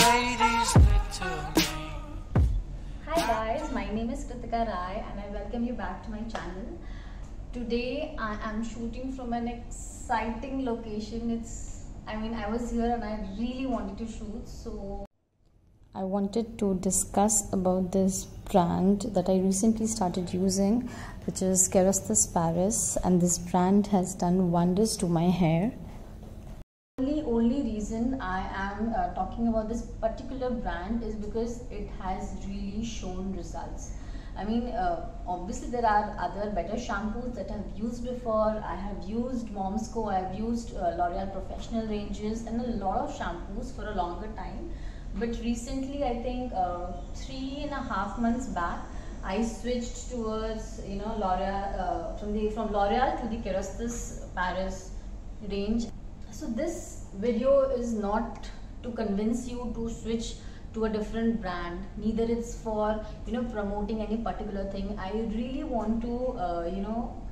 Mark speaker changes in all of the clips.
Speaker 1: ladies little game.
Speaker 2: Hi guys, my name is Kritika Rai and I welcome you back to my channel. Today I am shooting from an exciting location. I was here and I really wanted to shoot, so I wanted to discuss about this brand that I recently started using, which is Kerastase Paris, and this brand has done wonders to my hair. Only reason I am talking about this particular brand is because it has really shown results. Obviously there are other better shampoos that I have used before. I have used Mom's Co, I have used L'Oreal Professional ranges and a lot of shampoos for a longer time. But recently, I think 3.5 months back, I switched towards L'Oreal from L'Oreal to the Kerastase Paris range. So this video is not to convince you to switch to a different brand. Neither it's for promoting any particular thing. I really want to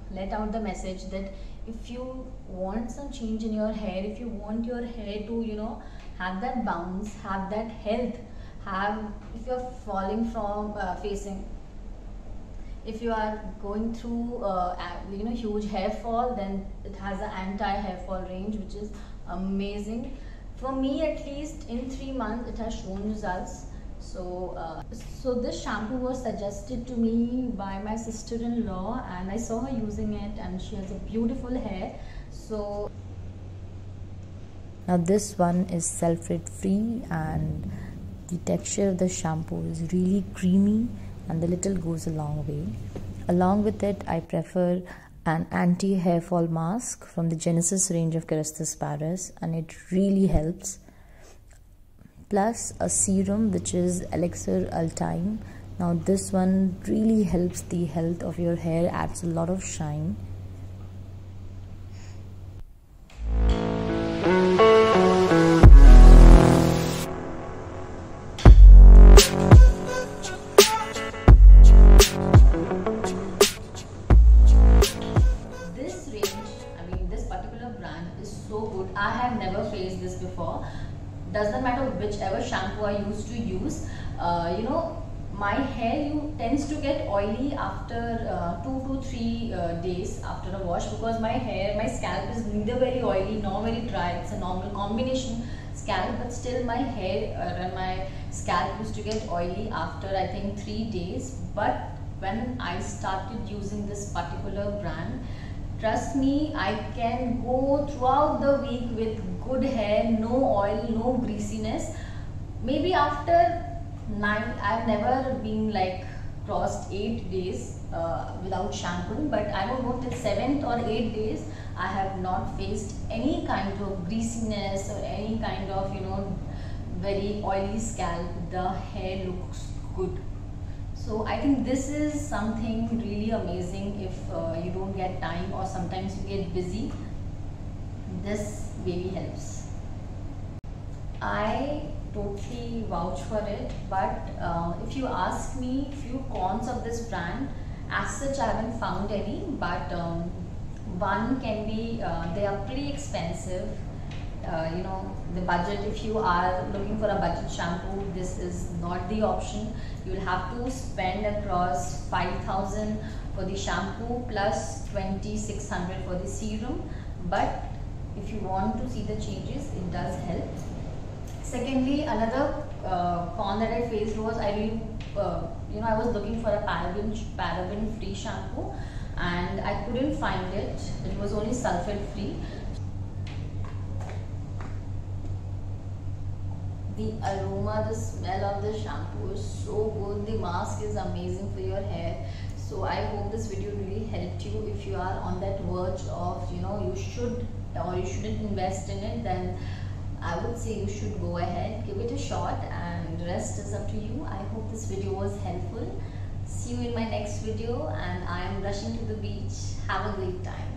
Speaker 2: let out the message that if you want some change in your hair, if you want your hair to have that bounce, have that health, if you're falling from if you are going through huge hair fall, then it has an anti-hair fall range, which is amazing. For me, at least in 3 months it has shown results. So this shampoo was suggested to me by my sister-in-law, and I saw her using it, and she has a beautiful hair. So
Speaker 3: now this one is sulfate free, and the texture of the shampoo is really creamy, and the little goes a long way. Along with it, I prefer an anti-hair fall mask from the Genesis range of Kerastase Paris, and it really helps. Plus a serum which is Elixir Ultime. Now this one really helps the health of your hair, adds a lot of shine.
Speaker 2: This particular brand is so good. I have never faced this before. Doesn't matter whichever shampoo I used to use, my hair tends to get oily after 2 to 3 days after a wash, because my scalp is neither very oily nor very dry. It's a normal combination scalp, but still my hair and my scalp used to get oily after I think 3 days. But when I started using this particular brand, trust me, I can go throughout the week with good hair, no oil, no greasiness. Maybe after 9, I've never been crossed 8 days without shampoo, but I don't know, till 7th or 8th days, I have not faced any kind of greasiness or any kind of very oily scalp. The hair looks good. So I think this is something really amazing. If you don't get time or sometimes you get busy, this really helps. I totally vouch for it, but if you ask me few cons of this brand, as such I haven't found any, but one can be they are pretty expensive. The budget, if you are looking for a budget shampoo, this is not the option. You will have to spend across 5,000 for the shampoo plus 2,600 for the serum. But if you want to see the changes, it does help. Secondly, another con that I faced was I was looking for a paraben free shampoo, and I couldn't find it. It was only sulfate free. The aroma, the smell of the shampoo is so good. The mask is amazing for your hair. So I hope this video really helped you. If you are on that verge of you should or you shouldn't invest in it, then I would say you should go ahead, give it a shot, and the rest is up to you. I hope this video was helpful. See you in my next video, and I am rushing to the beach. Have a great time.